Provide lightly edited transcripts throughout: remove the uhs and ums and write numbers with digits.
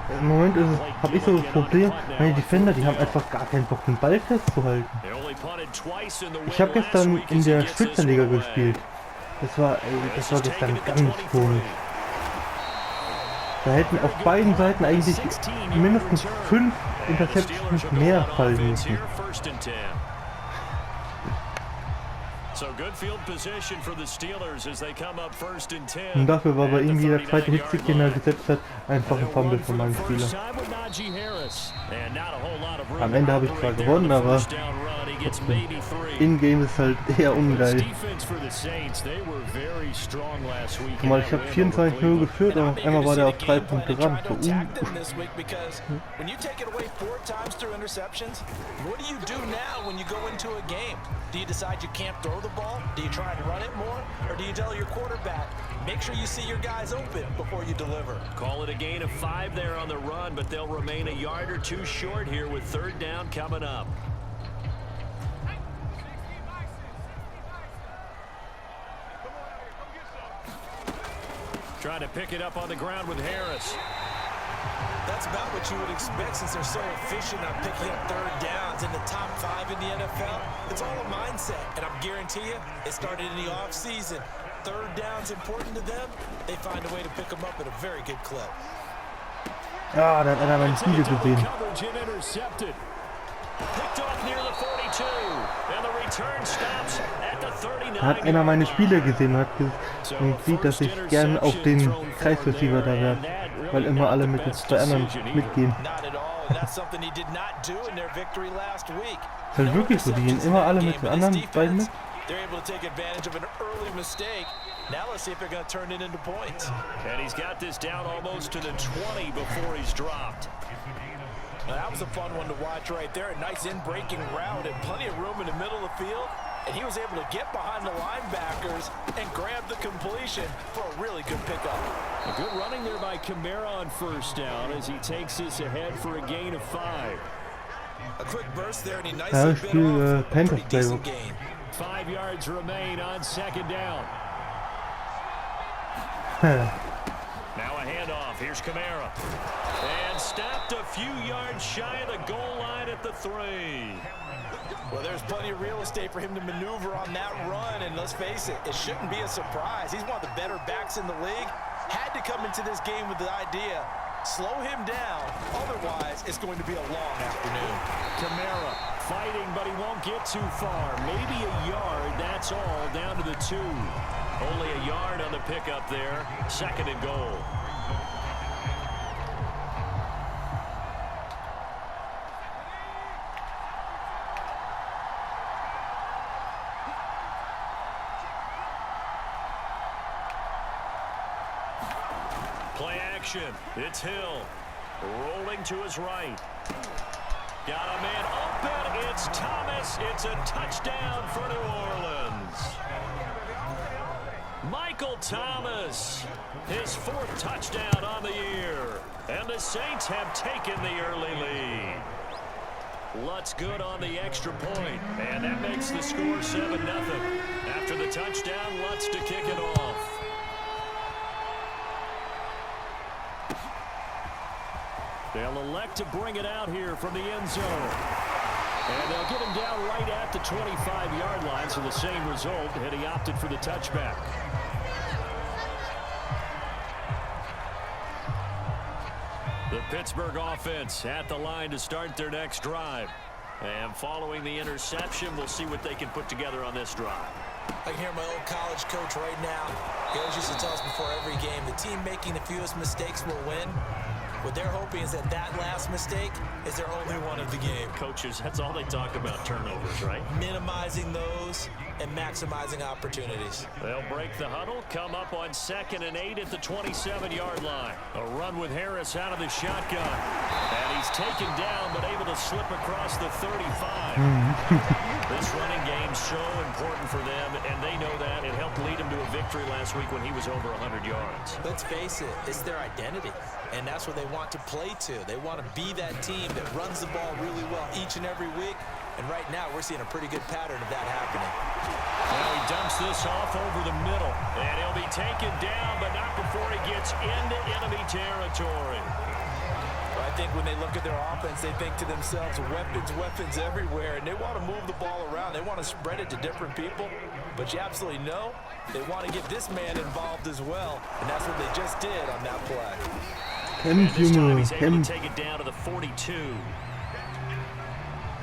Im Moment habe ich so das Problem, meine Defender, die haben einfach gar keinen Bock, den Ball festzuhalten. Ich habe gestern in der Spitzenliga gespielt. Das war gestern ganz komisch. Da hätten auf beiden Seiten eigentlich mindestens 5 Interceptions mehr fallen müssen. Und dafür war bei ihm jeder zweite Hitstick, den er gesetzt hat, einfach ein Fumble von meinem Spieler. Am Ende habe ich zwar gewonnen, aber in-game ist halt eher ungeil. Guck mal, ich habe 24-0 geführt, aber auf einmal war der auf 3 Punkte ran. So, Do you decide you can't throw the ball? Do you try and run it more? Or do you tell your quarterback, make sure you see your guys open before you deliver? Call it a gain of 5 there on the run, but they'll remain a yard or 2 short here with 3rd down coming up. Trying to pick it up on the ground with Harris. That's about what you would expect since they're so efficient on picking up 3rd downs in the top 5 in the NFL. It's all a mindset, and I guarantee you, it started in the offseason. 3rd down's important to them. They find a way to pick them up at a very good clip. Ah, da hat einer meine Spiele gesehen. Da hat einer meine Spiele gesehen und sieht, dass ich gern auf den Kreisreceiver da werde, weil immer alle mit den 2 anderen mitgehen. Ist halt wirklich so, die gehen immer alle mit den anderen beiden mit. Now let's see if they're going to turn it into points. And he's got this down almost to the 20 before he's dropped. Now that was a fun one to watch right there. A nice in-breaking route and plenty of room in the middle of the field. And he was able to get behind the linebackers and grab the completion for a really good pickup. A good running there by Kamara on 1st down as he takes this ahead for a gain of 5. A quick burst there and he nicely bit off a pretty decent gain. 5 yards remain on 2nd down. Now a handoff. Here's Kamara. And stopped a few yards shy of the goal line at the 3. Well, there's plenty of real estate for him to maneuver on that run, and let's face it, it shouldn't be a surprise. He's one of the better backs in the league. Had to come into this game with the idea, slow him down, otherwise it's going to be a long afternoon. Kamara fighting, but he won't get too far. Maybe a yard, that's all, down to the 2. Only a yard on the pickup there, 2nd and goal. Play action. It's Hill. Rolling to his right. Got a man open. It's Thomas. It's a touchdown for New Orleans. Michael Thomas, his 4th touchdown on the year. And the Saints have taken the early lead. Lutz good on the extra point. And that makes the score 7-0. After the touchdown, Lutz to kick it off. They'll elect to bring it out here from the end zone. And they'll get him down right at the 25-yard line, so the same result, and he opted for the touchback. The Pittsburgh offense at the line to start their next drive. And following the interception, we'll see what they can put together on this drive. I can hear my old college coach right now. He always used to tell us before every game, the team making the fewest mistakes will win. What they're hoping is that last mistake is their only one of the game. Coaches, that's all they talk about, turnovers, right? Minimizing those and maximizing opportunities. They'll break the huddle, come up on 2nd and 8 at the 27-yard line. A run with Harris out of the shotgun. And he's taken down, but able to slip across the 35. This running game's so important for them, and they know that. It helped lead him to a victory last week when he was over 100 yards. Let's face it, it's their identity. And that's what they want to play to. They want to be that team that runs the ball really well each and every week. And right now, we're seeing a pretty good pattern of that happening. Now he dumps this off over the middle. And he'll be taken down, but not before he gets gets into enemy territory. I think when they look at their offense, they think to themselves, weapons everywhere, and they want to move the ball around. They want to spread it to different people, but you absolutely know they want to get this man involved as well, and that's what they just did on that play. And this time he's able to take it down to the 42.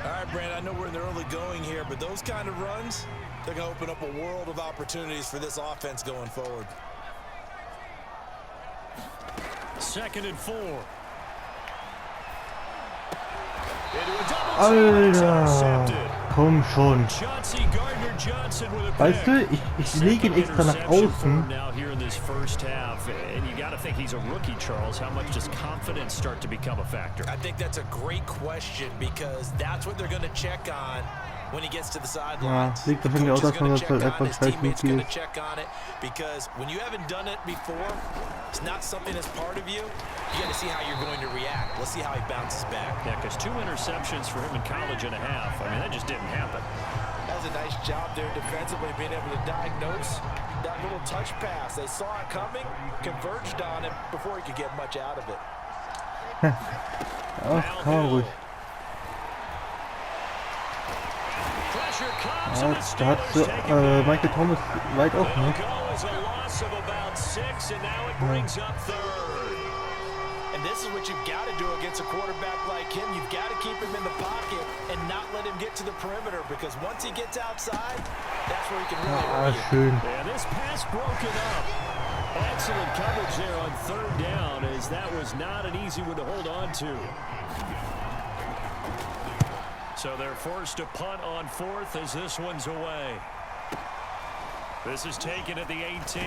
All right, Brandon, I know we're in the early going here, but those kind of runs, they're going to open up a world of opportunities for this offense going forward. 2nd and 4. Alter, komm schon. Weißt du, ich lege ihn extra nach außen. And you got to think he's a rookie, Charles. How much does confidence start to become a factor? I think that's a great question because that's what they're going to check on when he gets to the sidelines. Ja, liegt wahrscheinlich auch davon, dass er etwas going to check on it because when you haven't done it before, it's not something that's part of you. You got to see how you're going to react. Let's see how he bounces back. Yeah, because 2 interceptions for him in college and a half. I mean, that just didn't happen. That was a nice job there defensively, being able to diagnose that little touch pass. They saw it coming, converged on him before he could get much out of it. Ach, traurig. Ja, da hat Michael Thomas weit offen, ne? And this is what you've got to do against a quarterback like him. You've got to keep him in the pocket and not let him get to the perimeter because once he gets outside, that's where he can really hurt you. Schön. Yeah, this pass broken up. Excellent coverage there on 3rd down as that was not an easy one to hold on to. So they're forced to punt on 4th as this one's away. This is taken at the 18.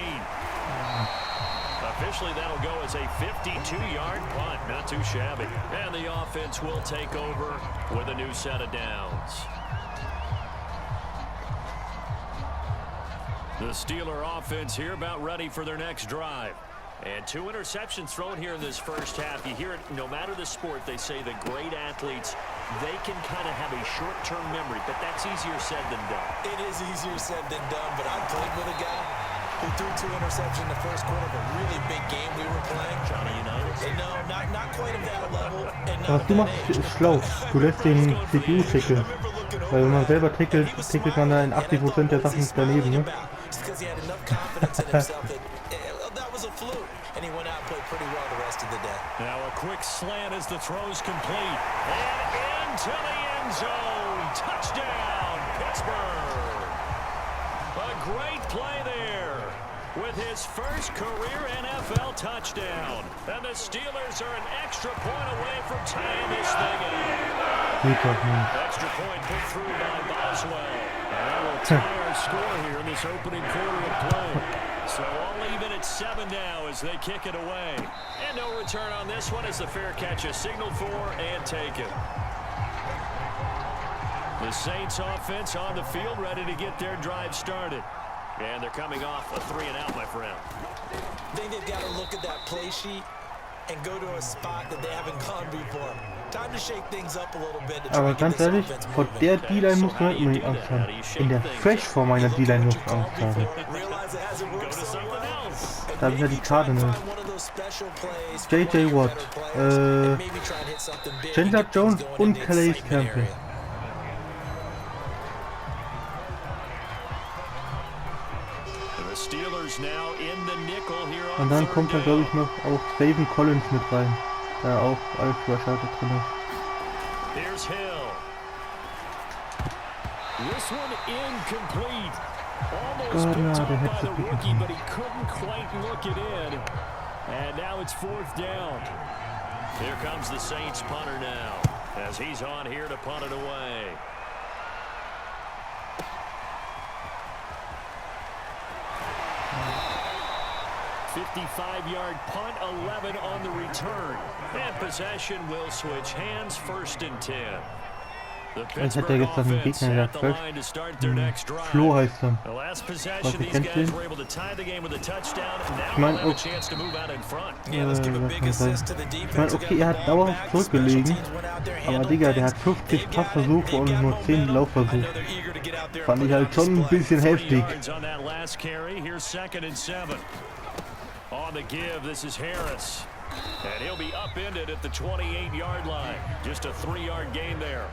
Officially, that'll go as a 52-yard punt. Not too shabby. And the offense will take over with a new set of downs. The Steeler offense here about ready for their next drive. And 2 interceptions thrown here in this first half. You hear it, no matter the sport, they say the great athletes, they can kind of have a short-term memory, but that's easier said than done. It is easier said than done, but I played with a guy who threw 2 interceptions in the first quarter of a really big game we were playing. Johnny Unitas? And no, not quite at that level. And Was du machst, ist schlau. Du lässt den CPU tackeln. Weil wenn man selber tackelt man da in 80% der Sachen daneben, ne? And he went out and played pretty well the rest of the day. Now a quick slant as the throw's complete. And into the end zone. Touchdown, Pittsburgh. A great play there with his first career NFL touchdown. And the Steelers are an extra point away from tying this thing in. Extra point put through by Boswell. And that will tie our score here in this opening quarter of play. So all even at 7 now as they kick it away. And no return on this one as the fair catch is signaled for and taken. The Saints offense on the field ready to get their drive started. And they're coming off a 3-and-out, my friend. I think they've got to look at that play sheet and go to a spot that they haven't gone before. Time to shake things up a little bit. Aber ganz ehrlich, vor der D-Line muss man unbedingt Angst haben. In der Fresh vor meiner D-Line muss man Angst haben. Da habe ich ja die Cardinals. J.J. Watt, Chandler Jones und Calais Campbell. Und dann kommt da glaube ich noch auch Raven Collins mit rein. Da auch als Überschalter drin ist. Here's Hill. This one incomplete. Almost picked up by the rookie, but he couldn't quite look it in. And now it's 4th down. Here comes the Saints punter now, as he's on here to punt it away. .55-yard punt, 11 on the return. And possession will switch hands, 1st and 10. Ich hatte jetzt einen Gegner in der Fresh. Flo heißt er. Was ihr kennt den? Ich meine, okay, er hat dauerhaft zurückgelegen. Aber Digga, der hat 50 Passversuche und nur 10 Laufversuche. Fand ich halt schon ein bisschen heftig. On the give, this is Harris. And he'll be upended at the 28-yard line. Just a 3-yard gain there.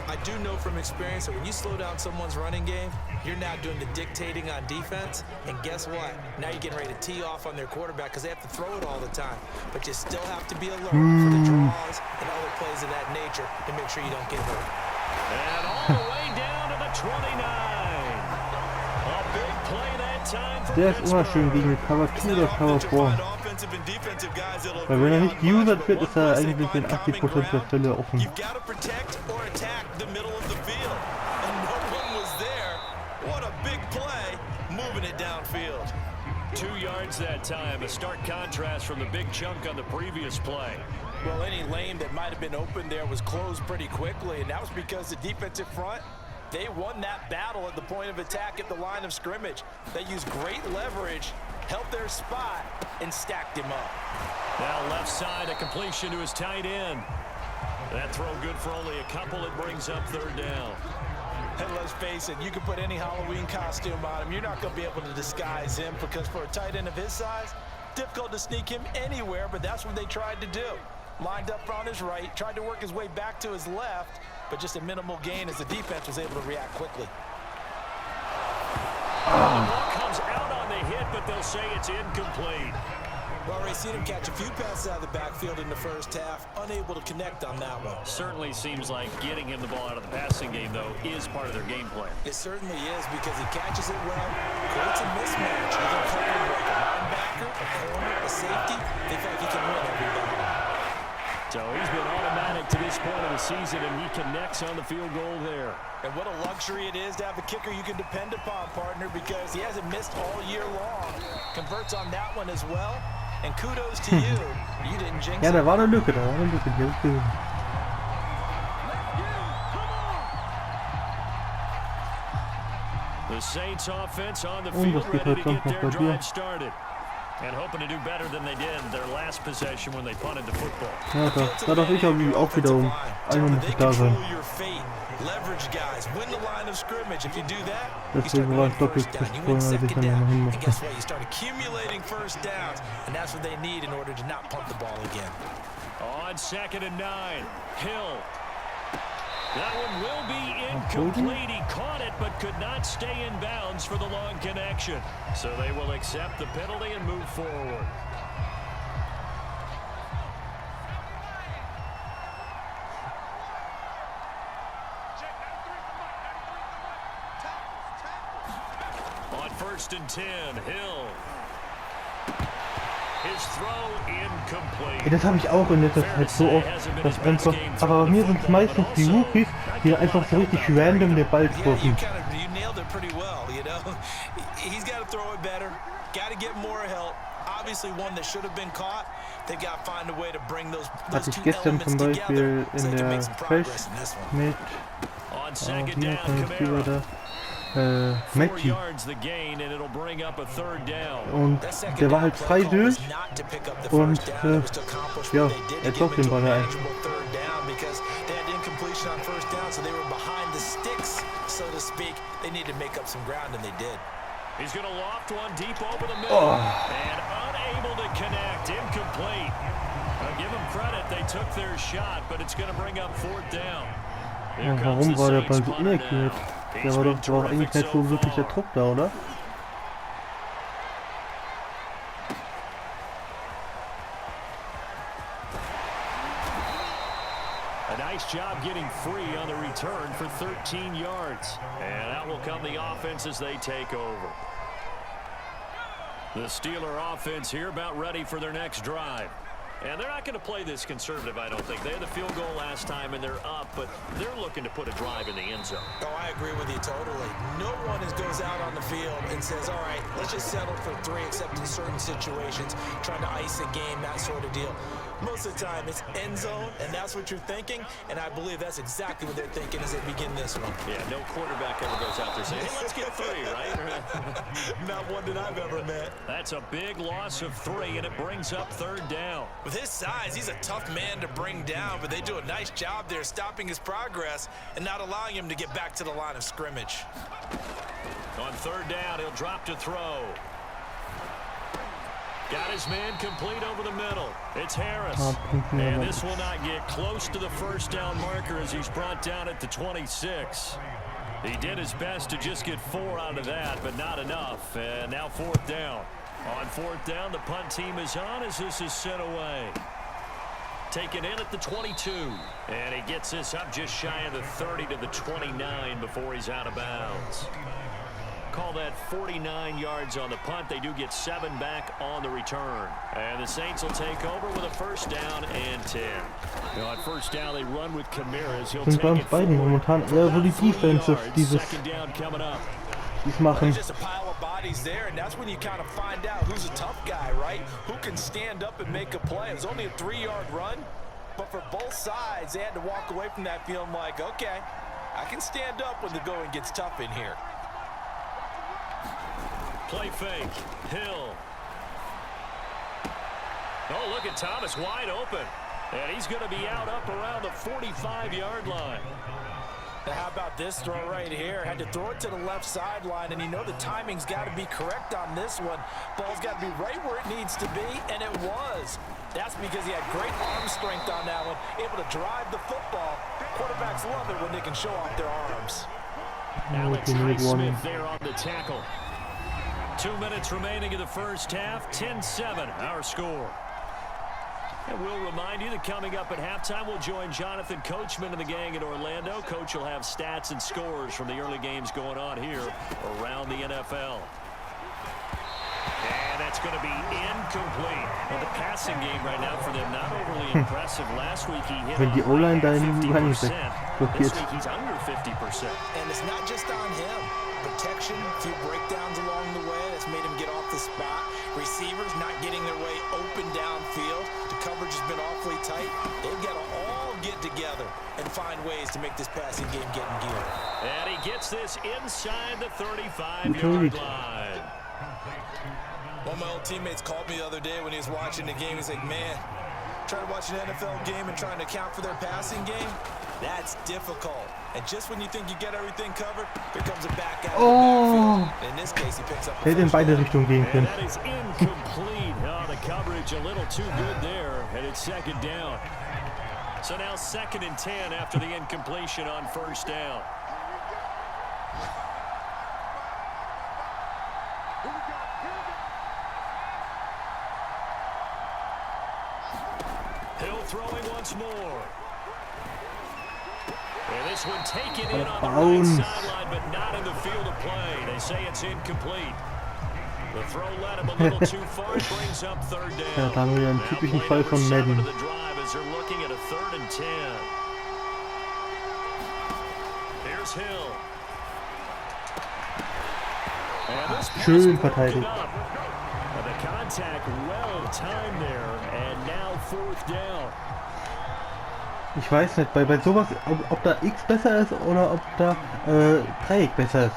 I do know from experience that when you slow down someone's running game, you're now doing the dictating on defense. And guess what? Now you're getting ready to tee off on their quarterback because they have to throw it all the time. But you still have to be alert for the draws and other plays of that nature to make sure you don't get hurt. And all the way down to the 29. A big play that time for Der ist immer schön gegen die Cover 2 oder Cover 4. Weil wenn er nicht geusert wird, ist er eigentlich in 80% der Fälle offen. Downfield. 2 yards that time, a stark contrast from the big chunk on the previous play. Well, any lane that might have been open there was closed pretty quickly, and that was because the defensive front, they won that battle at the point of attack at the line of scrimmage. They used great leverage, held their spot, and stacked him up. Now left side, a completion to his tight end. That throw good for only a couple. It brings up 3rd down. And let's face it, you can put any Halloween costume on him. You're not going to be able to disguise him because for a tight end of his size, difficult to sneak him anywhere, but that's what they tried to do. Lined up on his right, tried to work his way back to his left, but just a minimal gain as the defense was able to react quickly. The ball comes out on the hit, but they'll say it's incomplete. Well, Ray, seen him catch a few passes out of the backfield in the first half, unable to connect on that one. Certainly seems like getting him the ball out of the passing game, though, is part of their game plan. It certainly is because he catches it well, creates a mismatch. Either covered like a linebacker, a corner, a safety. They feel like he can win every battle. So he's been automatic to this point of the season, and he connects on the field goal there. And what a luxury it is to have a kicker you can depend upon, partner, because he hasn't missed all year long. Converts on that one as well. And kudos to you. You didn't jinx Ja, it. da war eine Lücke, die hab ich gesehen. The Saints offense on the field ready to get their drive started. And hoping to do better than they did their last possession when they punted the football. Ja, da darf ich auch wieder um 1 da sein. Leverage guys, win the line of scrimmage. If you do that, Deswegen war ich doppelt vorhin, als ich dann nochmal hin and guess musste. what? You start accumulating first downs, and that's what they need in order to not punt the ball again. On 2nd and 9, Hill. That one will be incomplete. He caught it, but could not stay in bounds for the long connection. So they will accept the penalty and move forward. On 1st and 10, Hill. His throw incomplete. Das habe ich auch in letzter Zeit so oft, dass einfach, aber bei mir sind es meistens die Rookies, die einfach so richtig random den Ball treffen. You nailed it pretty well, you know. He's got to throw it better, got to get more help. Obviously one that should have been caught. They've got to find a way to bring those Hatte ich two gestern elements zum together Beispiel so in they can make der some Crash progress in this one. mit On 2nd hier down, kann ich lieber da 4 Matty. yards the gain, and it'll bring up a 3rd down. Und der war halt frei durch und ja, er zog den Ball ein. He's going to loft one deep over the middle and unable to connect, incomplete. Give them credit, they took their shot, but it's going to bring up 4th down. Ja, warum war der Ball so inaccurate? Der war doch eigentlich nicht so wirklich der Druck da, oder? A nice job getting free on the return for 13 yards. And out will come the offense as they take over. The Steeler offense here about ready for their next drive. And they're not going to play this conservative, I don't think. They had the field goal last time, and they're up, but they're looking to put a drive in the end zone. Oh, I agree with you totally. No one goes out on the field and says, all right, let's just settle for 3, except in certain situations, trying to ice a game, that sort of deal. Most of the time, it's end zone, and that's what you're thinking, and I believe that's exactly what they're thinking as they begin this one. Yeah, no quarterback ever goes out there saying, hey, let's get 3, right? Not one that I've ever met. That's a big loss of 3, and it brings up 3rd down. With his size, he's a tough man to bring down, but they do a nice job there stopping his progress and not allowing him to get back to the line of scrimmage. On 3rd down, he'll drop to throw. Got his man complete over the middle. It's Harris. And this will not get close to the first down marker as he's brought down at the 26. He did his best to just get 4 out of that, but not enough. And now 4th down. On 4th down, the punt team is on as this is sent away. Taken in at the 22. And he gets this up just shy of the 30 to the 29 before he's out of bounds. Call that 49 yards on the punt. They do get 7 back on the return. And the Saints will take over with a 1st down and 10. Now on 1st down, they run with Camaras. He'll take it forward. Momentan eher so die Defensive dieses machen. Just a pile of bodies there, and that's when you kind of find out who's a tough guy, right? Who can stand up and make a play. It was only a 3-yard run, but for both sides, they had to walk away from that feeling like, okay, I can stand up when the going gets tough in here. Play fake. Hill. Oh, look at Thomas wide open. And he's going to be out up around the 45-yard line. Now how about this throw right here? Had to throw it to the left sideline, and you know the timing's got to be correct on this one. Ball's got to be right where it needs to be, and it was. That's because he had great arm strength on that one, able to drive the football. Quarterbacks love it when they can show off their arms. Alex Highsmith there on the tackle. 2 minutes remaining in the first half. 10-7 our score. And we'll remind you that coming up at halftime, we'll join Jonathan Coachman and the gang in Orlando. Coach will have stats and scores from the early games going on here around the NFL. And that's going to be incomplete. Well, the passing game right now for them, not overly impressive. Last week he hit Wenn die O-Line da in 50%. blockiert. This week he's under 50%. And it's not just on him. Protection, a few breakdowns along the way. That's made him get off the spot. Receivers not getting their way open downfield. The coverage has been awfully tight. They've got to all get together and find ways to make this passing game get in gear. And he gets this inside the 35-yard line. One of my old teammates called me the other day when he was watching the game. He's like, man, trying to watch an NFL game and trying to account for their passing game, that's difficult. And just when you think you get everything covered, here comes a back out of the backfield. In this case, he picks up a Hätte in beide Richtungen gehen können. That is incomplete. Oh, the coverage a little too good there, and it's 2nd down. So now 2nd and 10 after the incompletion on 1st down. Hill throwing once more. And this one taken in on the right sideline, but not in the field of play. They say it's incomplete. The throw led him a little too far. It brings up 3rd down. Ja, da haben wir einen typischen Fall von Madden. The drive as they're looking at a 3rd and 10. Here's Hill. And this Schön verteidigt. The contact well timed there, and now 4th down. Ich weiß nicht, bei sowas, ob da X besser ist oder ob da Dreieck besser ist.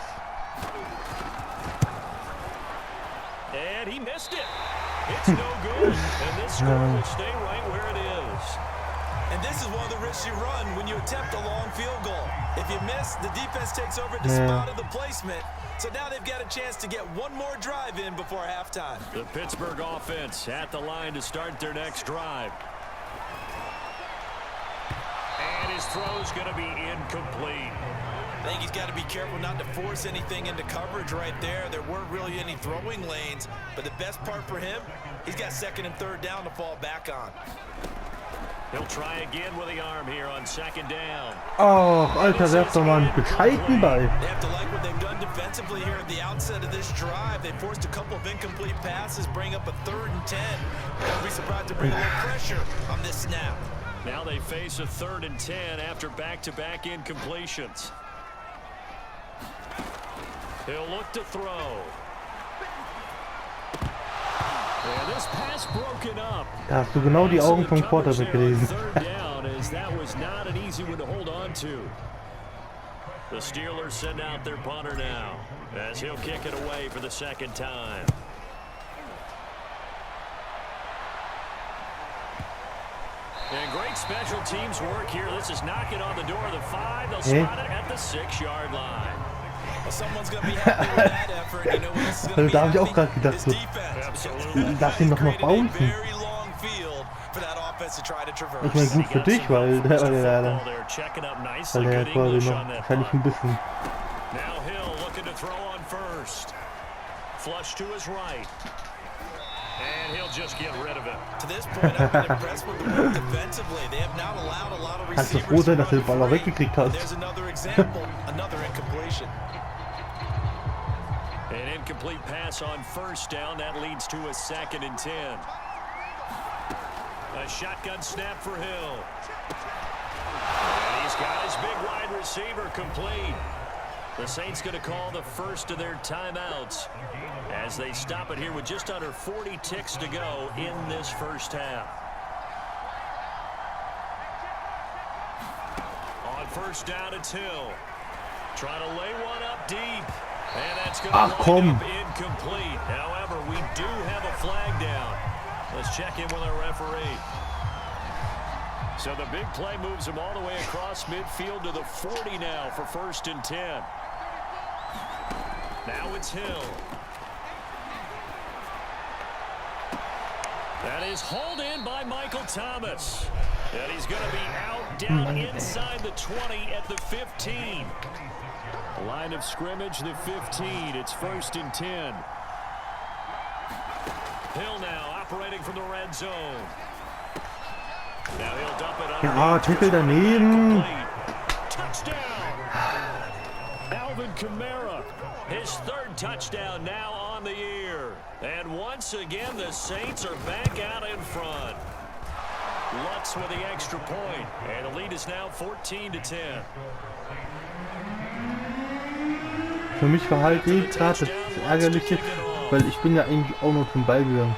And he missed it. It's no good. And this score will stay right where it is. And this is one of the risks you run when you attempt a long field goal. If you miss, the defense takes over at the spot of the placement. So now they've got a chance to get one more drive in before halftime. The Pittsburgh offense at the line to start their next drive. And his throw's going to be incomplete. I think he's got to be careful not to force anything into coverage right there. There weren't really any throwing lanes, but the best part for him, he's got 2nd and 3rd down to fall back on. He'll try again with the arm here on 2nd down. Ach, Alter, werft doch mal einen bescheidenen Ball. They have to like what they've done defensively here at the outset of this drive. They forced a couple of incomplete passes, bring up a 3rd and 10. Don't be surprised to bring a little pressure on this snap. Now they face a 3rd and 10 after back-to-back incompletions. He'll look to throw. And this pass broken up. Da hast du genau die Augen vom Quarterback gelesen. 3rd down, as that was not an easy one to hold on to. The Steelers send out their punter now, as he'll kick it away for the 2nd time. And great special teams work here. This is knocking on the door of the 5. They'll spot it at the 6-yard line. Also da habe ich auch gerade gedacht, so, lass ihn doch noch bouncen. Ich meine, gut für dich, weil der quasi noch wahrscheinlich ein bisschen. And he'll just get rid of it. To this point, I've been impressed with the work defensively. They have not allowed a lot of Kannst du receivers. froh sein, dass du den Ball auch weggekriegt hast. There's another example, another incompletion. An incomplete pass on first down. That leads to a 2nd and 10. A shotgun snap for Hill. And he's got his big wide receiver complete. The Saints going to call the first of their timeouts as they stop it here with just under 40 ticks to go in this first half. On first down, it's Hill. Trying to lay one up deep. And that's going to wind up incomplete. However, we do have a flag down. Let's check in with our referee. So the big play moves him all the way across midfield to the 40 now for 1st and 10. Now it's Hill. That is hauled in by Michael Thomas. And he's going to be out down inside the 20 at the 15. Line of scrimmage, the 15. It's 1st and 10. Hill now operating from the red zone. Now he'll dump it Ja, Tackle daneben. Touchdown. Alvin Kamara, his 3rd touchdown now on the year. And once again, the Saints are back out in front. Lutz with the extra point. And the lead is now 14 to 10. Für mich war halt gerade das Ärgerliche, weil ich bin ja eigentlich auch noch zum Ball gegangen.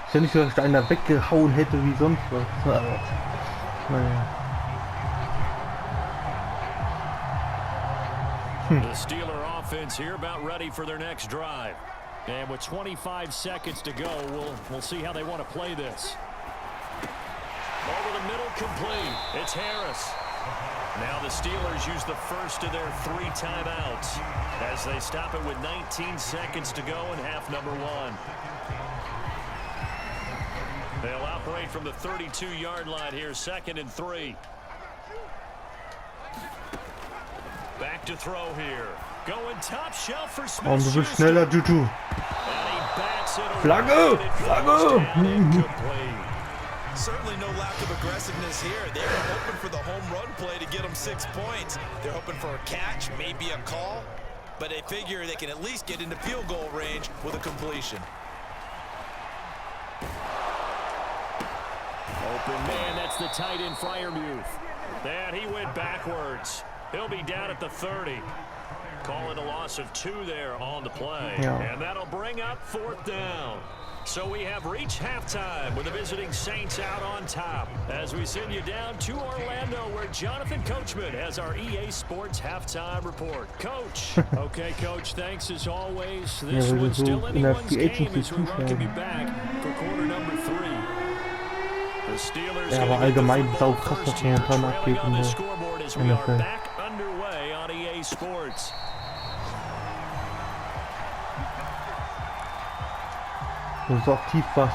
Ist ja nicht so, dass ich einer weggehauen hätte wie sonst was. Aber, naja. The Steeler offense here about ready for their next drive. And with 25 seconds to go, we'll see how they want to play this. Over the middle, complete. It's Harris. Now the Steelers use the first of their 3 timeouts as they stop it with 19 seconds to go in half number 1. They'll operate from the 32-yard line here, 2nd and 3. Back to throw here. Going top shelf for Smith. Und du bist schneller, Juju. Flagge! Flagge! Certainly no lack of aggressiveness here. They were hoping for the home run play to get them 6 points. They're hoping for a catch, maybe a call, but they figure they can at least get into field goal range with a completion. Open man, that's the tight end Freiermuth. And he went backwards. He'll be down at the 30. Calling a loss of 2 there on the play. Yeah. And that'll bring up 4th down. So we have reached halftime with the visiting Saints out on top as we send you down to Orlando where Jonathan Coachman has our EA Sports halftime report. Coach. Okay, Coach, thanks as always. This one's still anyone's game as we welcome you back for quarter number 3. The Steelers Ja, aber allgemein sau krass, was momentan abgeht in der NFL. back underway on EA Sports. Und so aktiv war es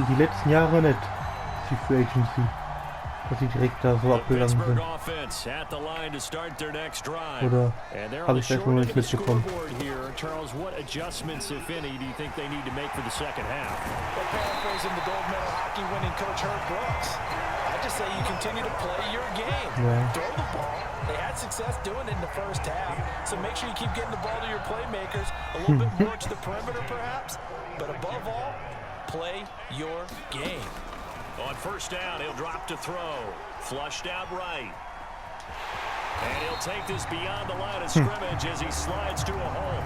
die letzten Jahre nicht, die Free Agency, dass sie direkt da so abgegangen sind. Oder habe ich das noch nicht mitbekommen? Charles, what adjustments, if any, do you think they need to make for the second half? Well, paraphrasing the gold medal hockey winning coach Herb Brooks, I just say you continue to play your game. Yeah. Throw the ball. They had success doing it in the first half, so make sure you keep getting the ball to your playmakers, a little bit more to the perimeter perhaps, but above all, play your game. On first down, he'll drop to throw. Flushed out right. And he'll take this beyond the line of scrimmage as he slides to a hole.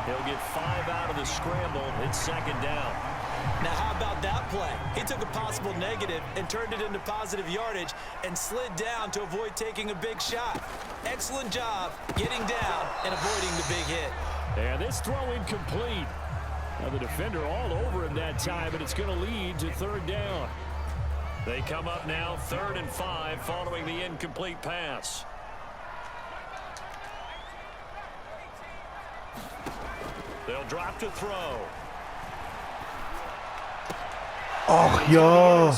He'll get 5 out of the scramble. It's 2nd down. Now, how about that play? He took a possible negative and turned it into positive yardage and slid down to avoid taking a big shot. Excellent job getting down and avoiding the big hit. And this throw incomplete. Now the defender all over him that time, but it's going to lead to 3rd down. They come up now 3rd and 5 following the incomplete pass. drop to throw. Ach ja.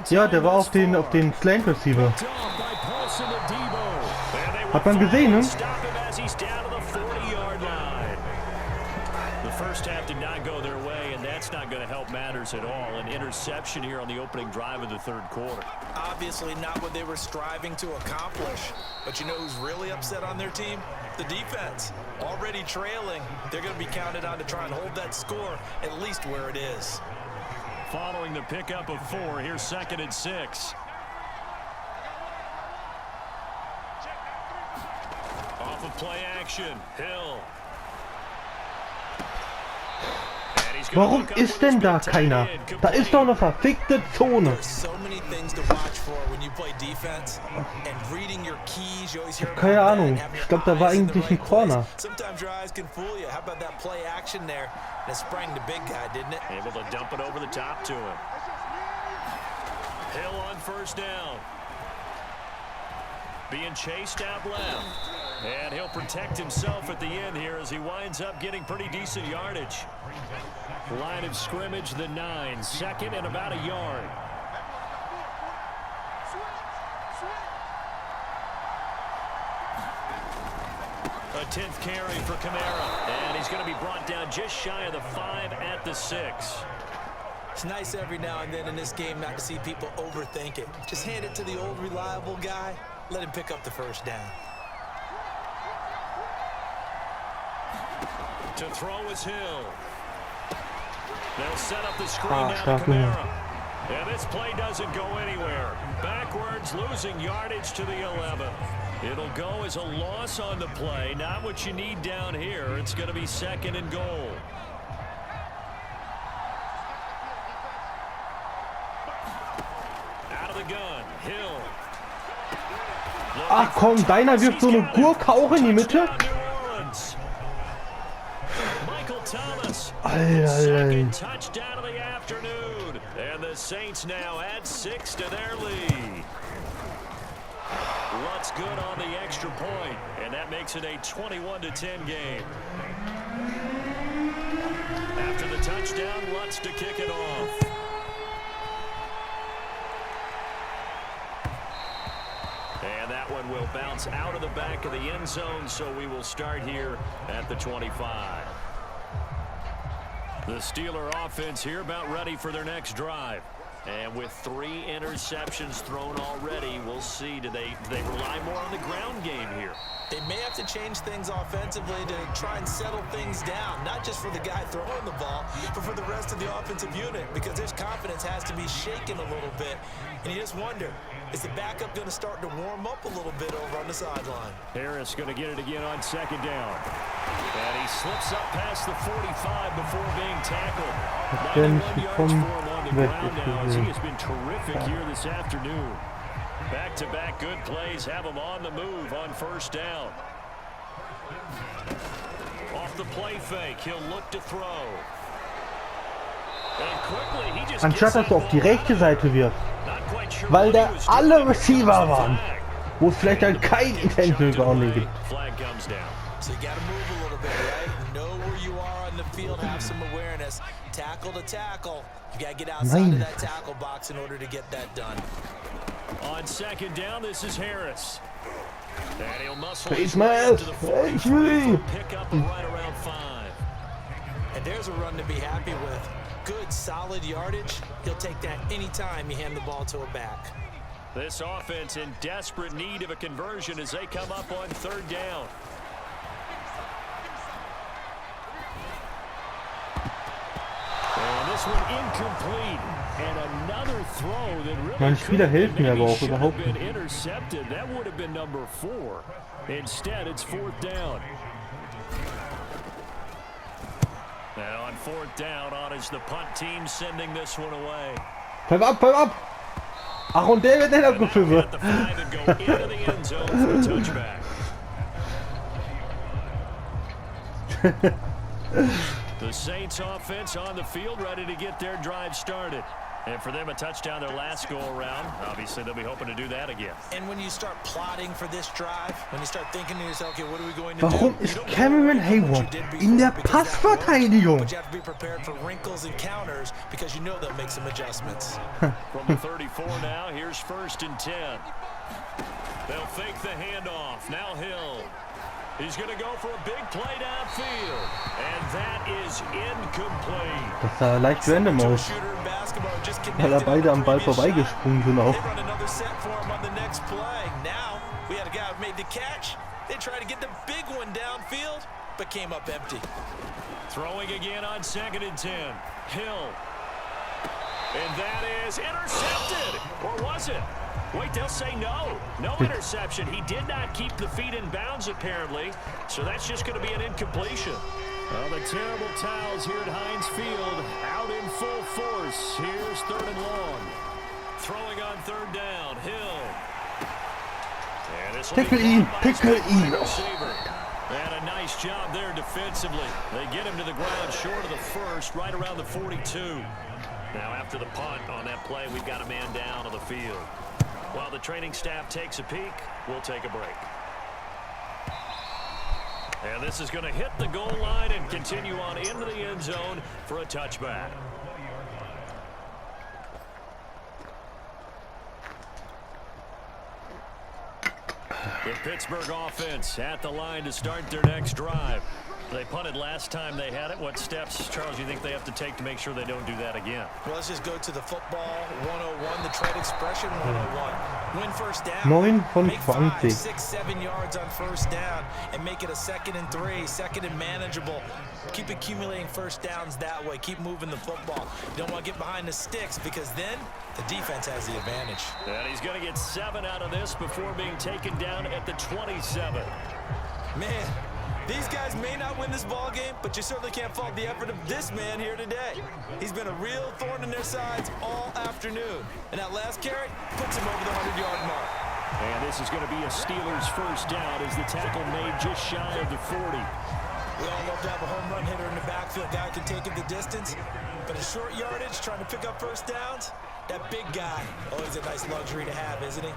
Ja, der war auf den Slant Receiver. Hat man gesehen, ne? The first half did not go their way, and that's not going to help matters at all. An interception here on the opening drive of the third quarter. Obviously not what they were striving to accomplish. But you know who's really upset on their team? The defense. Already trailing. They're going to be counted on to try and hold that score at least where it is. Following the pickup of 4, here's 2nd and 6. Off of play action, Hill. Warum ist denn da keiner? Da ist doch eine verfickte Zone. Keine Ahnung. Ich glaube, da war eigentlich ein Corner. Able to dump it over the top to him. Hill on first down. Being chased out left. And he'll protect himself at the end here as he winds up getting pretty decent yardage. Line of scrimmage, the 9. 2nd and about a yard. A 10th carry for Kamara. And he's going to be brought down just shy of the 5 at the 6. It's nice every now and then in this game not to see people overthink it. Just hand it to the old reliable guy. Let him pick up the first down. To throw is Hill. They'll set up the screen now to Kamara. And this play doesn't go anywhere. Backwards, losing yardage to the 11. It'll go as a loss on the play. Not what you need down here. It's going to be 2nd and goal. Out of the gun, Hill. Ach komm, deiner wirft so eine Gurke auch in die Mitte. Second touchdown of the afternoon. And the Saints now add 6 to their lead. Lutz good on the extra point, and that makes it a 21-10 game. After the touchdown, Lutz to kick it off. And that one will bounce out of the back of the end zone, so we will start here at the 25. The Steeler offense here about ready for their next drive. And with 3 interceptions thrown already, we'll see. Do they rely more on the ground game here? They may have to change things offensively to try and settle things down, not just for the guy throwing the ball, but for the rest of the offensive unit, because their confidence has to be shaken a little bit. And you just wonder, is the backup going to start to warm up a little bit over on the sideline? Harris going to get it again on 2nd down. And he slips up past the 45 before being tackled. 91 yards for him on the ground now as he has been terrific here this afternoon. Back-to-back good plays have him on the move on first down. Off the play fake, he'll look to throw. And quickly, he just Anstatt dass du auf die rechte Seite wirfst, weil da alle Receiver waren, wo es vielleicht dann kein Intentional Grounding gibt. Flag comes down. So you got to move a little bit, right? Know where you are on the field, have some awareness. Tackle to tackle. You got to get outside of that tackle box in order to get that done. On 2nd down, this is Harris. And he'll muscle Face his way up to the mask. 45 for pick up right around 5. And there's a run to be happy with. Good, solid yardage. He'll take that anytime you hand the ball to a back. This offense in desperate need of a conversion as they come up on 3rd down. And this one incomplete. And another throw that really Mein Spieler hilft mir aber auch überhaupt been nicht. intercepted. That would have been number 4. Instead, it's 4th down. Now on 4th down, on is the punt team sending this one away. Pfeif ab, pfeif ab! Ach, und der wird nicht abgepfiffen. At the 5 and go into the end zone for a touchback. The Saints offense on the field ready to get their drive started. And for them, a touchdown their last go-around. Obviously, they'll be hoping to do that again. And when you start plotting for this drive, when you start thinking to yourself, okay, what are we going to Warum do? ist Cameron Hayward in der Passverteidigung? But you have to be prepared for wrinkles and counters because you know they'll make some adjustments. From the 34 now, here's 1st and 10. They'll fake the handoff. Now Hill. He's going to go for a big play downfield. And that is incomplete. Das sah leicht random aus, weil beide am Ball vorbeigesprungen sind auch. Throwing again on 2nd and 10. Hill. And that is intercepted. Or was it? Wait, they'll say no. No interception. He did not keep the feet in bounds, apparently. So that's just going to be an incompletion. Well, the terrible towels here at Heinz Field out in full force. Here's 3rd and long. Throwing on 3rd down. Hill. And this will Tackle ihn, tackle ihn. And a nice job there defensively. They get him to the ground short of the 1st, right around the 42. Now after the punt on that play, we've got a man down on the field. While the training staff takes a peek, we'll take a break. And this is going to hit the goal line and continue on into the end zone for a touchback. The Pittsburgh offense at the line to start their next drive. They punted last time they had it. What steps, Charles, do you think they have to take to make sure they don't do that again? Well, let's just go to the football 101, the trade expression 101. Win first down. 9 von Make 5, 20. 6, 7 yards on first down and make it a 2nd and 3, 2nd and manageable. Keep accumulating first downs that way. Keep moving the football. You don't want to get behind the sticks because then the defense has the advantage. And he's going to get 7 out of this before being taken down at the 27. Man, these guys may not win this ball game, but you certainly can't fault the effort of this man here today. He's been a real thorn in their sides all afternoon. And that last carry puts him over the 100-yard mark. And this is going to be a Steelers first down as the tackle made just shy of the 40. We all love to have a home run hitter in the backfield. Guy can take it the distance. But a short yardage, trying to pick up first downs, that big guy, always a nice luxury to have, isn't he?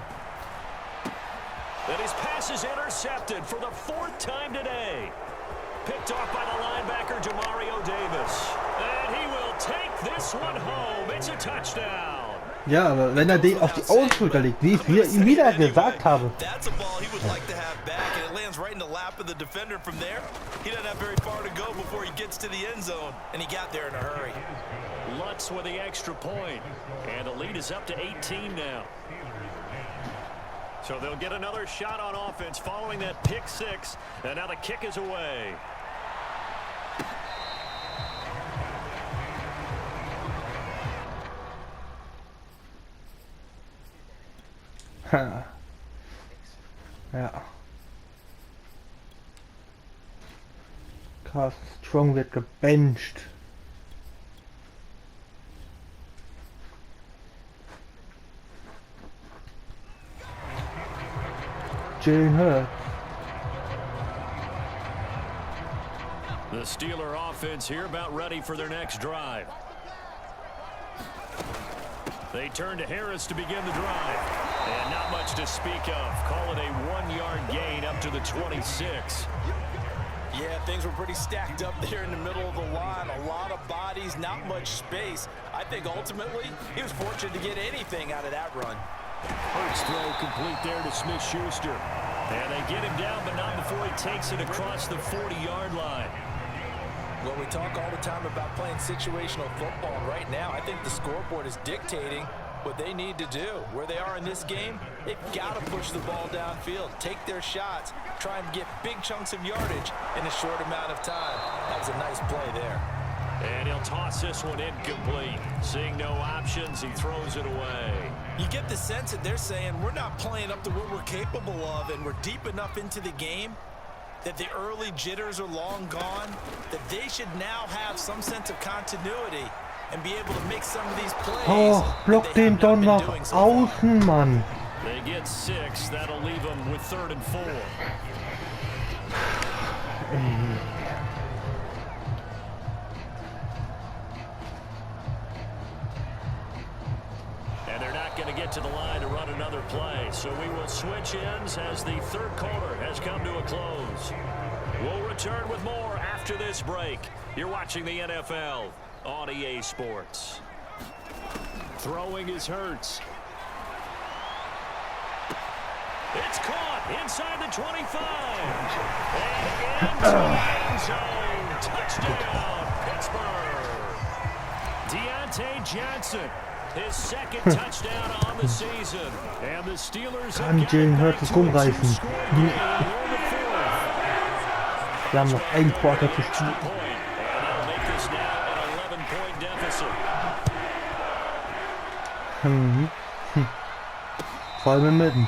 And his pass is intercepted for the 4th time today. Picked off by the linebacker, Demario Davis. And he will take this one home. It's a touchdown. Ja, aber wenn er den auf die Außenschulter legt, wie ich ihm wieder gesagt habe. That's a ball he would like to have back, and it lands right in the lap of the defender from there. He doesn't have very far to go before he gets to the end zone, and he got there in a hurry. Lutz with the extra point, and the lead is up to 18 now. So they'll get another shot on offense following that pick 6, and now the kick is away. Ha. Ja. Carson Strong wird gebencht. Jalen Hurts. The Steeler offense here about ready for their next drive. They turn to Harris to begin the drive. And not much to speak of. Call it a 1-yard gain up to the 26. Yeah, things were pretty stacked up there in the middle of the line. A lot of bodies, not much space. I think ultimately he was fortunate to get anything out of that run. Hurts throw complete there to Smith-Schuster. And they get him down, but not before he takes it across the 40-yard line. Well, we talk all the time about playing situational football. Right now, I think the scoreboard is dictating what they need to do. Where they are in this game, they've got to push the ball downfield, take their shots, try and get big chunks of yardage in a short amount of time. That was a nice play there. And he'll toss this one incomplete. Seeing no options, he throws it away. You get the sense that they're saying we're not playing up to what we're capable of, and we're deep enough into the game that the early jitters are long gone, that they should now have some sense of continuity and be able to make some of these plays. Oh, block den Don nach außen, Mann. They get 6. That'll leave them with 3rd and 4. to get to the line to run another play. So we will switch ends as the third quarter has come to a close. We'll return with more after this break. You're watching the NFL on EA Sports. Throwing is Hurts. It's caught inside the 25. And into the end zone. Touchdown, Pittsburgh. Deontay Johnson, his second touchdown on the season. And the Steelers Kann Jalen Hurts es rumreißen. Wir haben noch ein Quarter zu spielen. Vor allem im Mitten.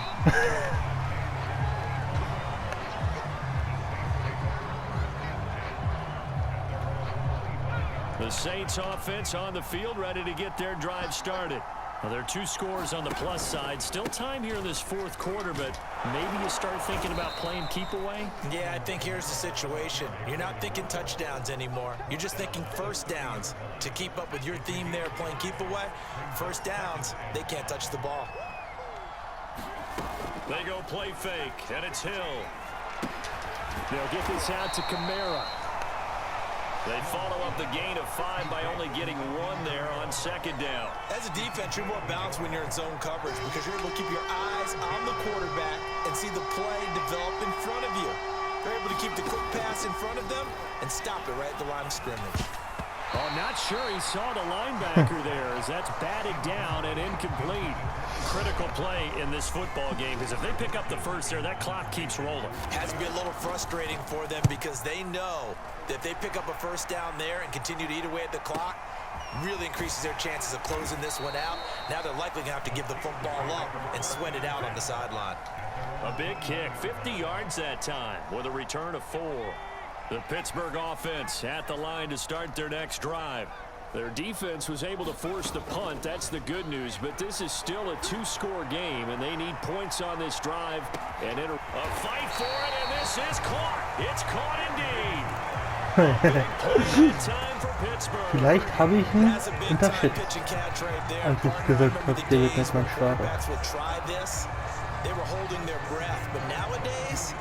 The Saints offense on the field, ready to get their drive started. Well, there are 2 scores on the plus side. Still time here in this fourth quarter, but maybe you start thinking about playing keep away? Yeah, I think here's the situation. You're not thinking touchdowns anymore. You're just thinking first downs. To keep up with your theme there, playing keep away, first downs, they can't touch the ball. They go play fake, and it's Hill. They'll get this out to Kamara. They follow up the gain of 5 by only getting 1 there on second down. As a defense, you're more balanced when you're in zone coverage because you're able to keep your eyes on the quarterback and see the play develop in front of you. You're able to keep the quick pass in front of them and stop it right at the line of scrimmage. Oh, not sure he saw the linebacker there as that's batted down and incomplete. Critical play in this football game because if they pick up the first there, that clock keeps rolling. Has to be a little frustrating for them because they know that if they pick up a first down there and continue to eat away at the clock, really increases their chances of closing this one out. Now they're likely going to have to give the football up and sweat it out on the sideline. A big kick, 50 yards that time with a return of 4. The Pittsburgh offense at the line to start their next drive. Their defense was able to force the punt. That's the good news. But this is still a 2-score game, and they need points on this drive. And a fight for it, and this is caught. It's caught indeed. Time for Pittsburgh. Vielleicht habe ich ihn unterschätzt, als ich gesagt habe, der wird nicht mein Starter. They were holding their breath, but nowadays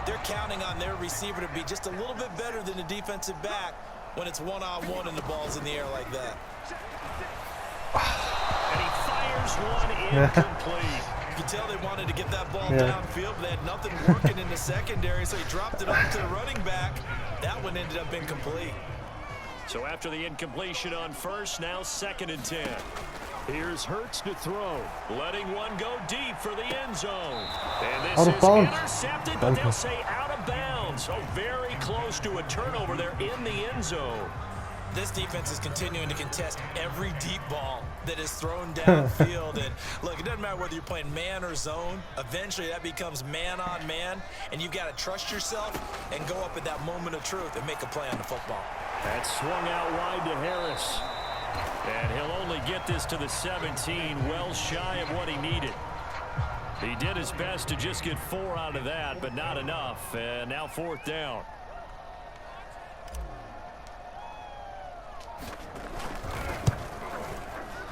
they're counting on their receiver to be just a little bit better than the defensive back when it's one-on-one and the ball's in the air like that. And he fires one incomplete. You can tell they wanted to get that ball downfield, but they had nothing working in the secondary, so he dropped it off to the running back. That one ended up incomplete. So after the incompletion on first, now 2nd and 10. Here's Hurts to throw, letting one go deep for the end zone. And this is intercepted, but they'll say out of bounds. So very close to a turnover there in the end zone. This defense is continuing to contest every deep ball that is thrown downfield. And look, it doesn't matter whether you're playing man or zone. Eventually, that becomes man on man, and you've got to trust yourself and go up at that moment of truth and make a play on the football. That swung out wide to Harris. And he'll only get this to the 17, well shy of what he needed. He did his best to just get 4 out of that, but not enough. And now 4th down.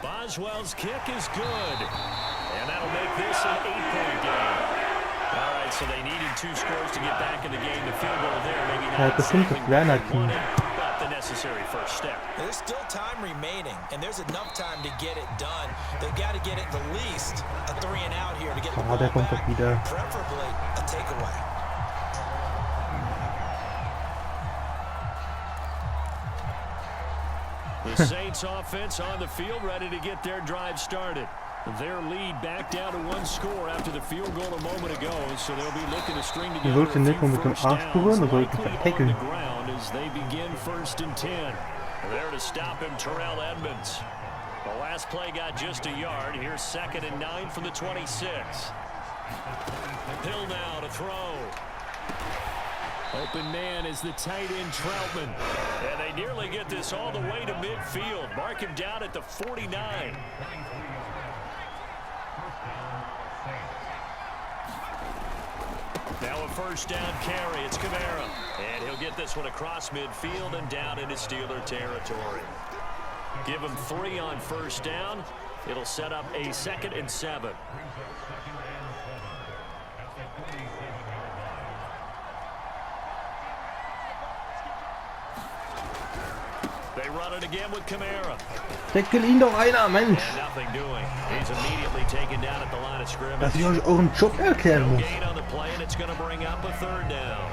Boswell's kick is good. And that'll make this an 8-point game. All right, so they needed 2 scores to get back in the game. The field goal there, maybe not exactly what they wanted, but the necessary first step. There's still time remaining, and there's enough time to get it done. They've got to get it the least a 3 and out here to get the ball back, preferably a takeaway. The Saints offense on the field, ready to get their drive started. Their lead back down to 1 score after the field goal a moment ago, so they'll be looking to string together a few first downs likely on the ground as they begin 1st and 10. There to stop him, Terrell Edmonds. The last play got just a yard. Here's 2nd and 9 from the 26. Hill now to throw. Open man is the tight end Troutman. And they nearly get this all the way to midfield. Mark him down at the 49. Now a first down carry. It's Kamara. And he'll get this one across midfield and down into Steeler territory. Give him 3 on first down. It'll set up a 2nd and 7. They run it again with Kamara. Deckel ihn doch einer, Mensch. And nothing doing. He's immediately taken down at the line of scrimmage. Dass ich euch euren Job erklären muss. Gain on the play, and it's going to bring up a 3rd down.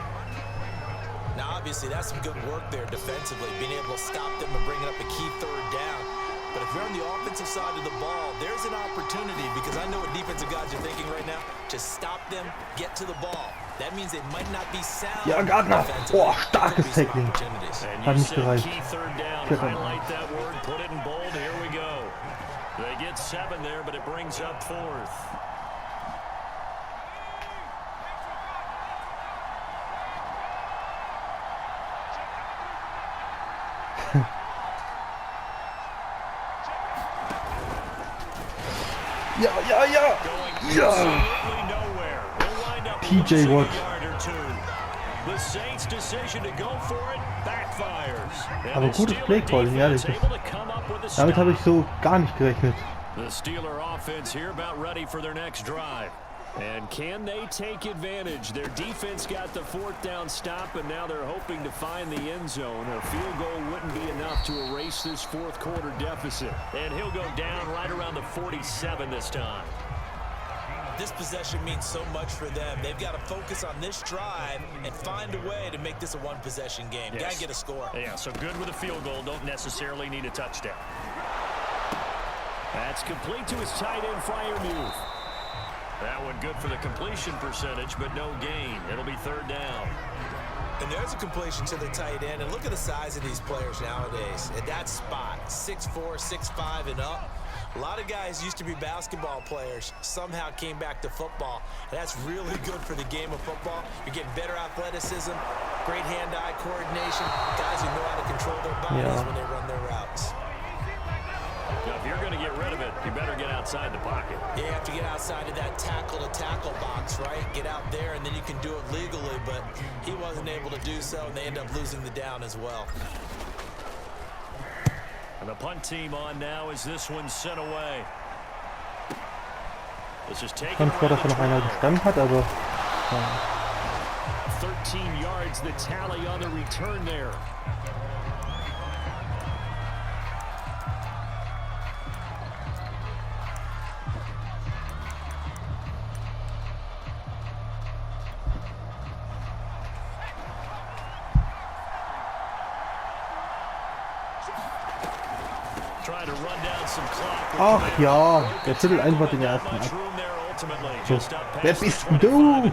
Now, obviously, that's some good work there defensively, being able to stop them and bringing up a key 3rd down. But if you're on the offensive side of the ball, there's an opportunity, because I know what defensive guys are thinking right now. Just stop them, get to the ball. That means they might not be sound. Ja, Gardner. Boah, starkes Tackling. Hat nicht gereicht. Highlight that word, put it in bold. Here we go. They get 7 there, but it brings up 4th. Ja. PJ Watt. Aber gutes Play-Calling, ehrlich. Damit habe ich so gar nicht gerechnet. The Steeler offense here about ready for their next drive. And can they take advantage? Their defense got the 4th down stop, and now they're hoping to find the end zone. A field goal wouldn't be enough to erase this 4th quarter deficit. And he'll go down right around the 47 this time. This possession means so much for them. They've got to focus on this drive and find a way to make this a 1-possession game. Yes. Got to get a score. Yeah, so good with a field goal. Don't necessarily need a touchdown. That's complete to his tight end, Freiermuth. That one good for the completion percentage, but no gain. It'll be 3rd down. And there's a completion to the tight end. And look at the size of these players nowadays. At that spot, 6'4", 6'5", and up. A lot of guys used to be basketball players, somehow came back to football. And that's really good for the game of football. You're getting better athleticism, great hand-eye coordination, guys who know how to control their bodies when they run their routes. Now, if you're going to get rid of it, you better get outside the pocket. You have to get outside of that tackle-to-tackle box, right? Get out there, and then you can do it legally, but he wasn't able to do so, and they end up losing the down as well. And the punt team on now as this one's sent away. This is taken Ganz vor, dass noch einer gestanden hat, aber 13 yards the tally on the return there. Ach ja, der schüttelt einfach den ersten ab. So, wer bist du?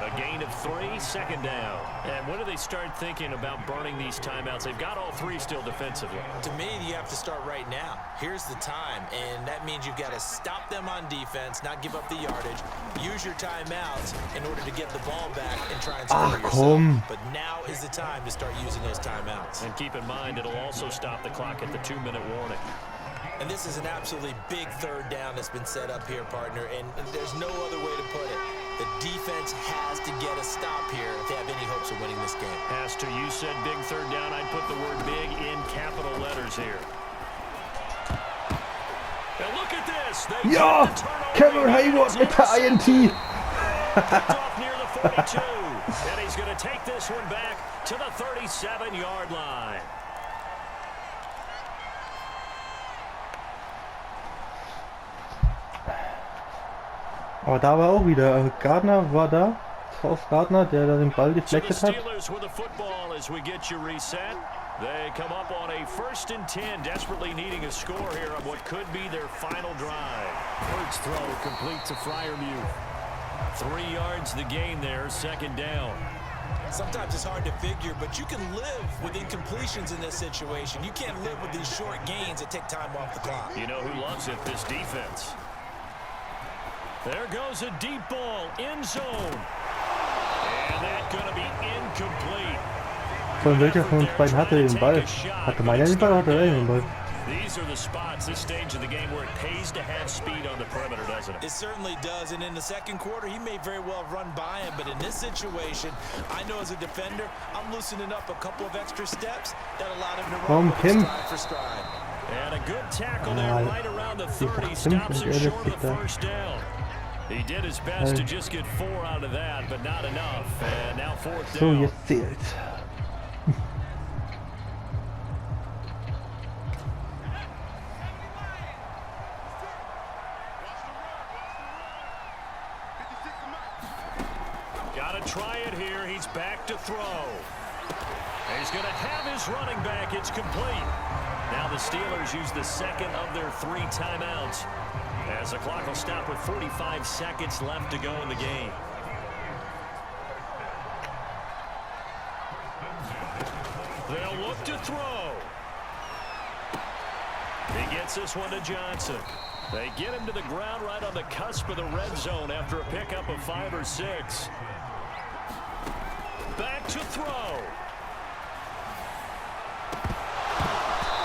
A gain of 3, 2nd down. And when do they start thinking about burning these timeouts? They've got all 3 still defensively. To me, you have to start right now. Here's the time, and that means you've got to stop them on defense, not give up the yardage, use your timeouts in order to get the ball back and try and score yourself. But now is the time to start using those timeouts. And keep in mind, it'll also stop the clock at the 2-minute warning. And this is an absolutely big 3rd down that's been set up here, partner, and there's no other way to put it. The defense has to get a stop here if they have any hopes of winning this game. Has to. You said big 3rd down. I'd put the word big in capital letters here. And look at this. Ja, Cameron Hayward mit der INT. Off near the 42. And he's going to take this one back to the 37-yard line. Aber da war auch wieder, Gardner war da, Sauce Gardner, der da den Ball deflected hat. They come up on a 1st and 10, desperately needing a score here on what could be their final drive. First throw complete to Freiermuth. 3 yards the gain there, 2nd down. Sometimes it's hard to figure, but you can live with incompletions in this situation. You can't live with these short gains that take time off the clock. You know who loves it? This defense. There goes a deep ball, end zone. And that's going to be incomplete. Von welcher von uns beiden hatte den Ball? Hatte meiner den Ball oder hatte er den Ball? These are the spots, this stage of the game, where it pays to have speed on the perimeter, doesn't it? It certainly does, and in the 2nd quarter, he may very well run by him, but in this situation, I know as a defender, I'm loosening up a couple of extra steps that allowed him to run stride for stride. And a good tackle there right around the 30. Stops him short of the first down. He did his best to just get 4 out of that, but not enough. And now 4th down. So, jetzt zählt's. Gotta try it here. He's back to throw. He's going to have his running back. It's complete. Now the Steelers use the second of their 3 timeouts, as the clock will stop with 45 seconds left to go in the game. They'll look to throw. He gets this one to Johnson. They get him to the ground right on the cusp of the red zone after a pickup of 5 or 6. Back to throw.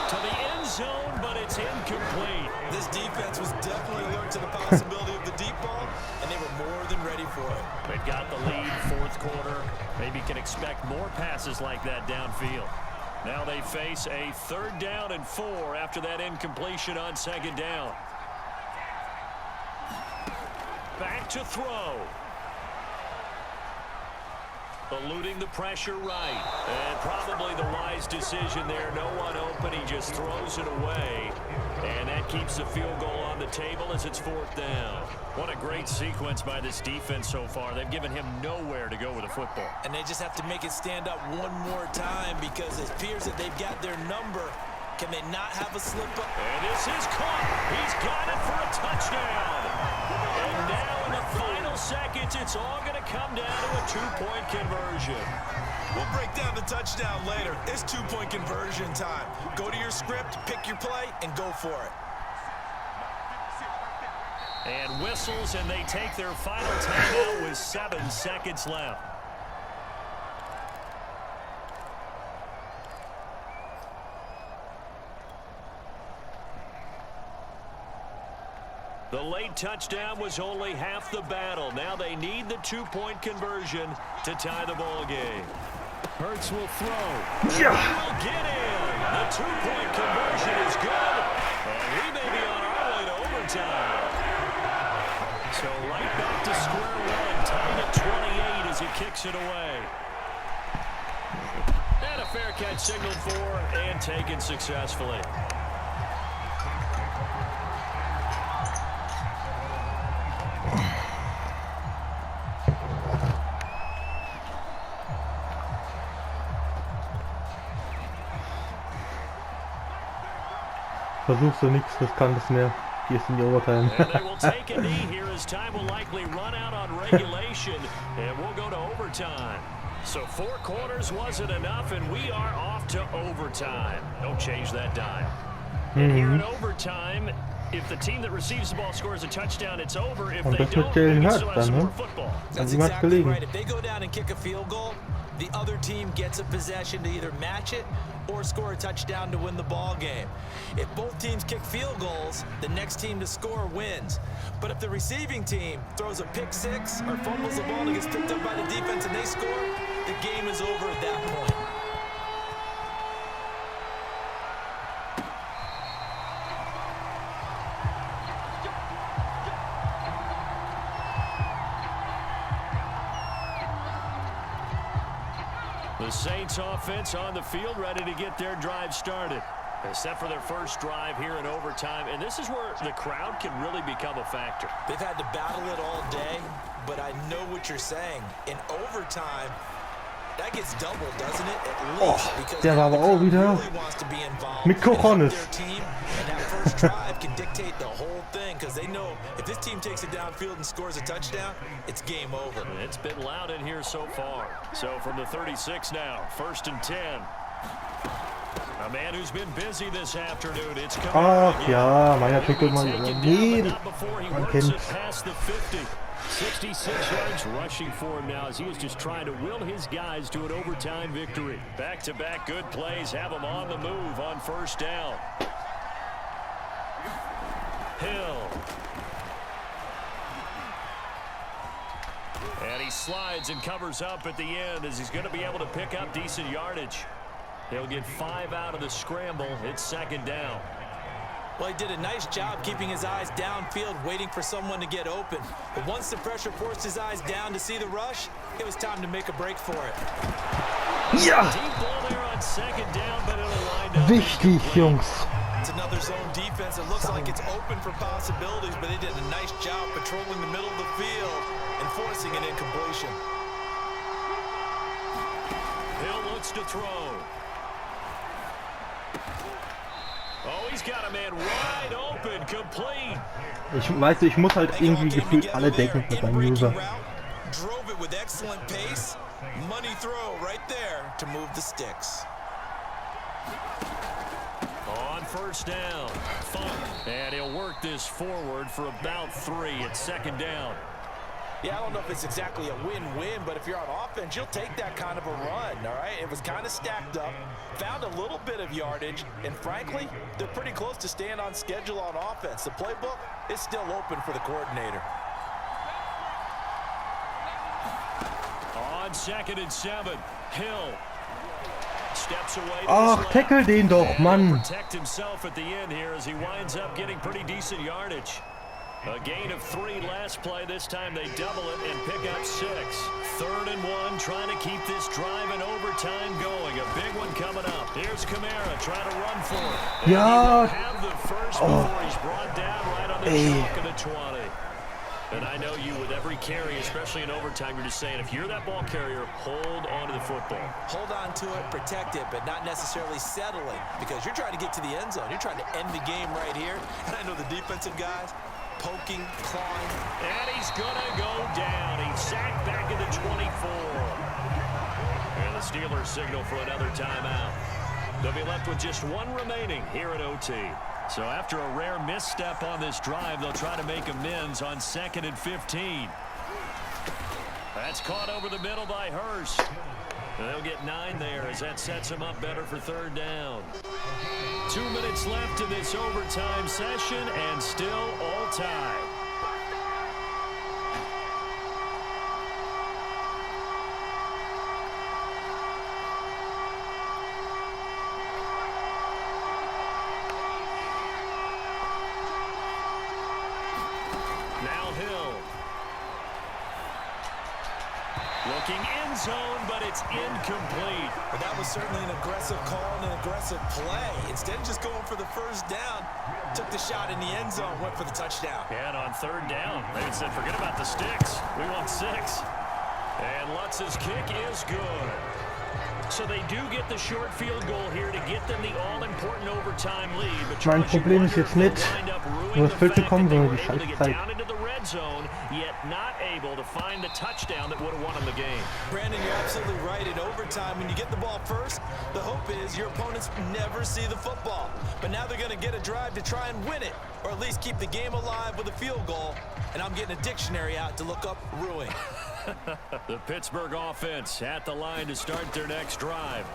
To the end zone, but it's incomplete. This defense was definitely alert to the possibility of the deep ball, and they were more than ready for it. They've got the lead, 4th quarter. Maybe can expect more passes like that downfield. Now they face a 3rd down and 4 after that incompletion on 2nd down. Back to throw. Eluding the pressure right. And probably the wise decision there. No one open. He just throws it away. And that keeps the field goal on the table as it's 4th down. What a great sequence by this defense so far. They've given him nowhere to go with the football. And they just have to make it stand up one more time, because it appears that they've got their number. Can they not have a slip-up? And this is caught. He's got it for a touchdown. And now in the final seconds, it's all going to come down to a 2-point conversion. We'll break down the touchdown later. It's 2-point conversion time. Go to your script, pick your play, and go for it. And whistles, and they take their final timeout with 7 seconds left. The late touchdown was only half the battle. Now they need the 2-point conversion to tie the ball game. Hurts will throw. Yeah. He will get in. The 2-point conversion is good. And we may be on our way to overtime. So right back to square one. Tied at 28 as he kicks it away. And a fair catch signaled for and taken successfully. Versuchst du nichts Riskantes mehr. Gehst in die Overtime. And they will take a knee here as time will likely run out on regulation, and we'll go to overtime. So 4 quarters wasn't enough, and we are off to overtime. Don't change that dial. And here in overtime, if the team that receives the ball scores a touchdown, it's over. If they don't, they can still have some more football. That's exactly right. If they go down and kick a field goal, the other team gets a possession to either match it or score a touchdown to win the ball game. If both teams kick field goals, the next team to score wins. But if the receiving team throws a pick 6 or fumbles the ball and gets picked up by the defense and they score, the game is over at that point. The Saints offense on the field, ready to get their drive started. Except for their first drive here in overtime. And this is where the crowd can really become a factor. They've had to battle it all day, but I know what you're saying. In overtime, that gets doubled, doesn't it? At least, because der war aber auch wieder really wants to be involved. mit Cojones. Their team, and that first drive can dictate the whole thing, because they know if this team takes it downfield and scores a touchdown, it's game over. It's been loud in here so far. So from the 36 now, 1st and 10. A man who's been busy this afternoon. It's Ach ja, Meier pickelt mal. Nee, man kennt's. Past the 50. 66 yards rushing for him now as he was just trying to will his guys to an overtime victory. Back-to-back good plays have him on the move on 1st down. Hill. And he slides and covers up at the end as he's going to be able to pick up decent yardage. He'll get 5 out of the scramble. It's 2nd down. Well, he did a nice job keeping his eyes downfield, waiting for someone to get open. But once the pressure forced his eyes down to see the rush, it was time to make a break for it. Ja! Wichtig, Jungs. It's another zone defense. It looks like it's open for possibilities, but they did a nice job patrolling the middle of the field and forcing an incompletion. Hill looks to throw. Oh, he's got a man wide open, complete. Ich muss halt irgendwie gefühlt alle decken mit meinem User. Drove it with excellent pace. Money throw right there to move the sticks. On first down, Funk, and he'll work this forward for about 3 at second down. Yeah, I don't know if it's exactly a win-win, but if you're on offense, you'll take that kind of a run, all right? It was kind of stacked up, found a little bit of yardage, and frankly, they're pretty close to staying on schedule on offense. The playbook is still open for the coordinator. On 2nd and 7, Hill steps away. Ach, tackle den doch, Mann. Protect himself at the end here as he winds up getting pretty decent yardage. A gain of 3 last play. This time they double it and pick up 6. 3rd and 1, trying to keep this drive in overtime going. A big one coming up. Here's Kamara trying to run for it. Ja. Have the first before he's brought down right on the chalk of the 20. And I know you, with every carry, especially in overtime, you're just saying, if you're that ball carrier, hold on to the football. Hold on to it, protect it, but not necessarily settling, because you're trying to get to the end zone. You're trying to end the game right here. And I know the defensive guys, poking, clawing. And he's going to go down. He's sacked back at the 24. And the Steelers signal for another timeout. They'll be left with just 1 remaining here at OT. So after a rare misstep on this drive, they'll try to make amends on 2nd and 15. That's caught over the middle by Hurst. They'll get 9 there as that sets them up better for 3rd down. 2 minutes left in this overtime session and still all tied. Looking end zone, but it's incomplete. But that was certainly an aggressive call and an aggressive play. Instead of just going for the first down, took the shot in the end zone, went for the touchdown. And on 3rd down, they said, forget about the sticks. We want 6. And Lutz's kick is good. So they do get the short field goal here to get them the all-important overtime lead. But mein Problem ist jetzt nicht, nur das Feld zu kommen, sondern die Scheißzeit. Zone, yet not able to find the touchdown that would have won them the game. Brandon, you're absolutely right. In overtime, when you get the ball first, the hope is your opponents never see the football. But now they're going to get a drive to try and win it, or at least keep the game alive with a field goal. And I'm getting a dictionary out to look up ruin. The Pittsburgh offense at the line to start their next drive.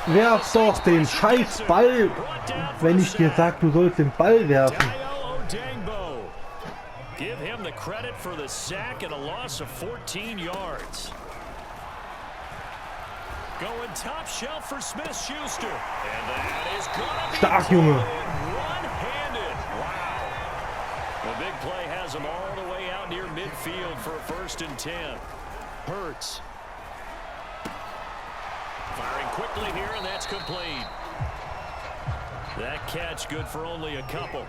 Werf doch den scheiß Ball, wenn ich dir sag, du sollst den Ball werfen. Give him the credit for the sack and a loss of 14 yards. Going top shelf for Smith-Schuster. And that is gonna be Stark, Junge. One-handed. Wow. The big play has him all the way out near midfield for a 1st and 10. Hurts. Firing quickly here, and that's complete. That catch good for only a couple.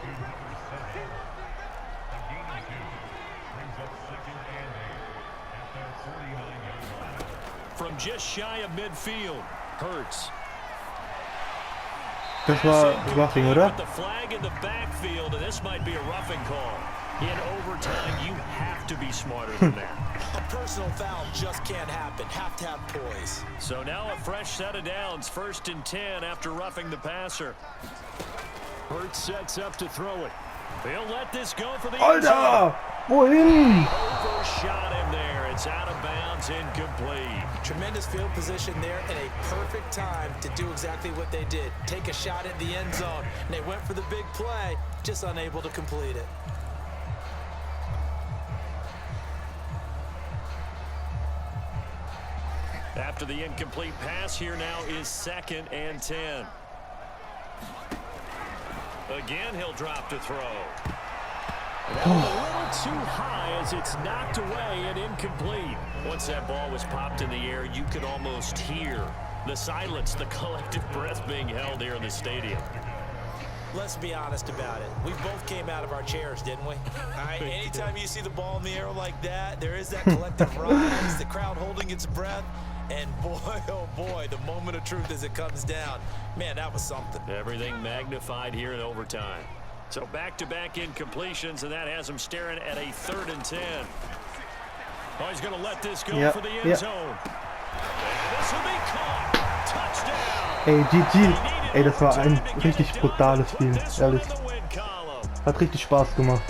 From just shy of midfield, Hurts. Das war roughing, oder? The flag in the backfield, and this might be a roughing call. In overtime, you have to be smarter than that. A personal foul just can't happen. Have to have poise. So now a fresh set of downs. 1st and 10 after roughing the passer. Hurts sets up to throw it. He'll let this go for the end zone. Alter! Wohin? Overshot him there. It's out of bounds, incomplete. Tremendous field position there and a perfect time to do exactly what they did. Take a shot at the end zone. And they went for the big play, just unable to complete it. After the incomplete pass, here now is 2nd and 10. Again, he'll drop to throw. That was a little too high as it's knocked away and incomplete. Once that ball was popped in the air, you could almost hear the silence, the collective breath being held here in the stadium. Let's be honest about it. We both came out of our chairs, didn't we? All right, anytime you see the ball in the air like that, there is that collective rise, the crowd holding its breath. And boy, oh boy, the moment of truth as it comes down. Man, that was something. Everything magnified here in overtime. So back-to-back incompletions, and that has him staring at a 3rd and 10. Oh, he's going to let this go for the end zone. And this will be caught. Touchdown. Ey, GG. Ey, das war ein richtig brutales Spiel, ehrlich. Hat richtig Spaß gemacht.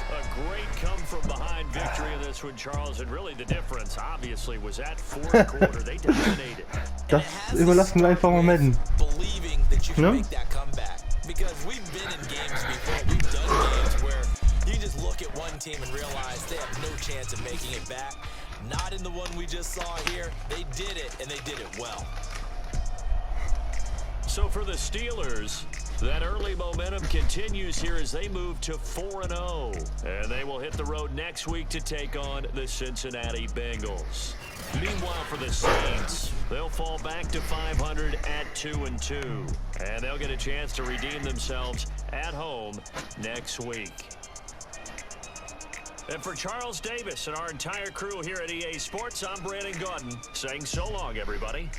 Das überlassen wir einfach mal Madden. Ne? Because we've been in games before, we've done games where you just look at one team and realize they have no chance of making it back. Not in the one we just saw here. They did it, and they did it well. So for the Steelers, that early momentum continues here as they move to 4-0. And they will hit the road next week to take on the Cincinnati Bengals. Meanwhile, for the Saints, they'll fall back to 500 at 2-2. And they'll get a chance to redeem themselves at home next week. And for Charles Davis and our entire crew here at EA Sports, I'm Brandon Gaudin saying so long, everybody.